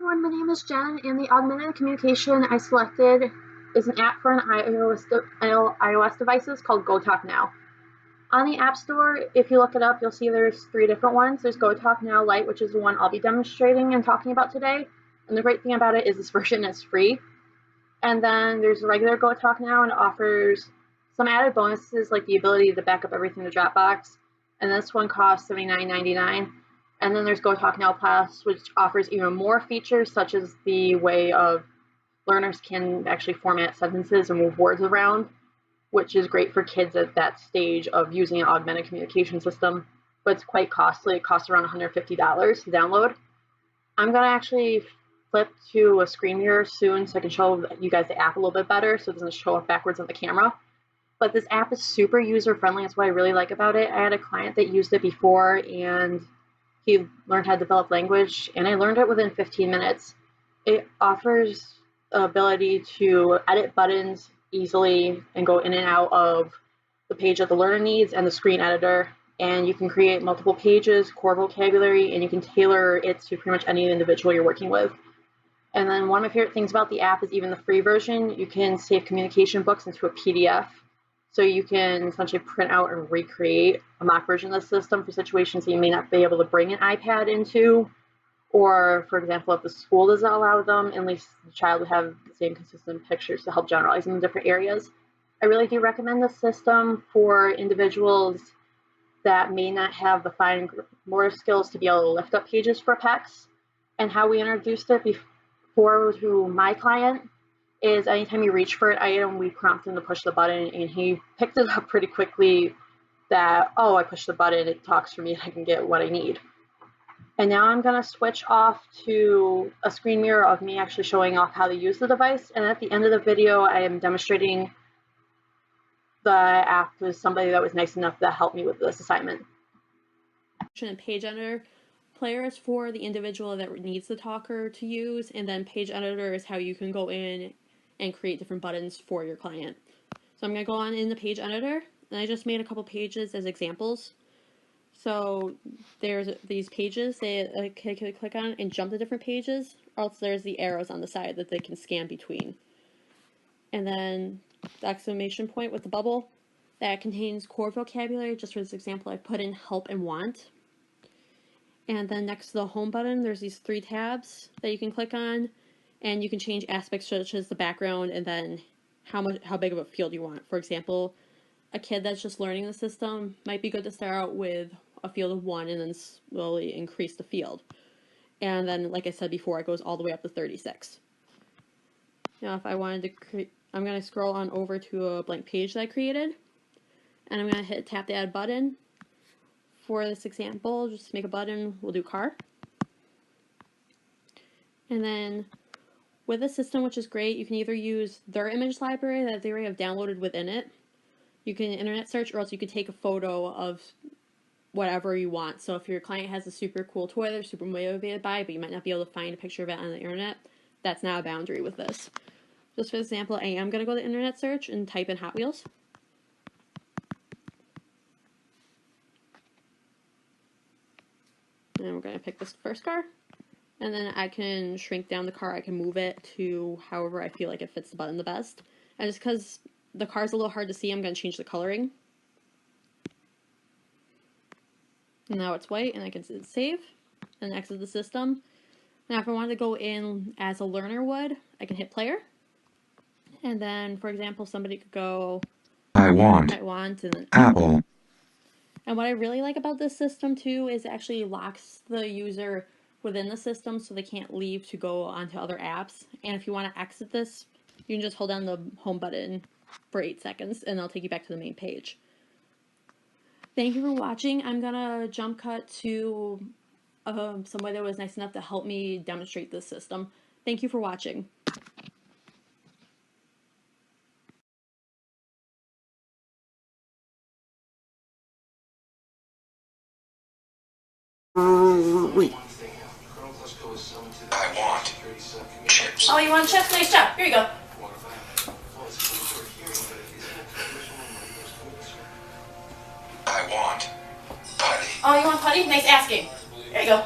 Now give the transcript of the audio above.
Everyone, my name is Jen, and the augmented communication I selected is an app for an iOS devices called GoTalk Now. On the App Store, if you look it up, you'll see there's 3 different ones. There's GoTalk Now Lite, which is the one I'll be demonstrating and talking about today. And the great thing about it is this version is free. And then there's the regular GoTalk Now, and it offers some added bonuses like the ability to back up everything to Dropbox. And this one costs $79.99. And then there's GoTalk Now Plus, which offers even more features, such as the way of learners can actually format sentences and move words around, which is great for kids at that stage of using an augmented communication system, but it's quite costly. It costs around $150 to download. I'm going to actually flip to a screen mirror soon so I can show you guys the app a little bit better so it doesn't show up backwards on the camera. But this app is super user-friendly. That's what I really like about it. I had a client that used it before, and he learned how to develop language, and I learned it within 15 minutes. It offers the ability to edit buttons easily and go in and out of the page that the learner needs and the screen editor. And you can create multiple pages, core vocabulary, and you can tailor it to pretty much any individual you're working with. And then one of my favorite things about the app is even the free version, you can save communication books into a PDF. So you can essentially print out and recreate a mock version of the system for situations that you may not be able to bring an iPad into. Or, for example, if the school doesn't allow them, at least the child would have the same consistent pictures to help generalize in different areas. I really do recommend this system for individuals that may not have the fine motor skills to be able to lift up pages for PECs. And how we introduced it before to my client is anytime you reach for an item, we prompt him to push the button, and he picked it up pretty quickly that, oh, I pushed the button, it talks for me, and I can get what I need. And now I'm going to switch off to a screen mirror of me actually showing off how to use the device. And at the end of the video, I am demonstrating the app with somebody that was nice enough to help me with this assignment. Page editor player is for the individual that needs the talker to use, and then page editor is how you can go in and create different buttons for your client. So I'm going to go on in the page editor, and I just made a couple pages as examples. So there's these pages they can click on and jump to different pages, or else there's the arrows on the side that they can scan between. And then the exclamation point with the bubble, that contains core vocabulary. Just for this example, I put in help and want. And then next to the home button, there's these 3 tabs that you can click on, and you can change aspects such as the background and then how big of a field you want. For example, a kid that's just learning the system might be good to start out with a field of 1 and then slowly increase the field. And then, like I said before, it goes all the way up to 36. Now, if I wanted to create, I'm going to scroll on over to a blank page that I created, and I'm going to tap the add button. For this example, just make a button, we'll do car. And then with the system, which is great, you can either use their image library that they already have downloaded within it. You can internet search, or else you could take a photo of whatever you want. So if your client has a super cool toy they're super motivated by, but you might not be able to find a picture of it on the internet, that's not a boundary with this. Just for example, I am going to go to internet search and type in Hot Wheels. And we're going to pick this first car. And then I can shrink down the car. I can move it to however I feel like it fits the button the best. And just because the car's a little hard to see, I'm going to change the coloring. And now it's white, and I can save and exit the system. Now if I wanted to go in as a learner would, I can hit player. And then, for example, somebody could go, I want and then apple. And what I really like about this system too is it actually locks the user within the system so they can't leave to go onto other apps. And if you want to exit this, you can just hold down the home button for 8 seconds and it'll take you back to the main page. Thank you for watching. I'm gonna jump cut to somebody that was nice enough to help me demonstrate this system. Thank you for watching. Wait. I want chips. Oh, you want chips? Nice job. Here you go. I want putty. Oh, you want putty? Nice asking. There you go.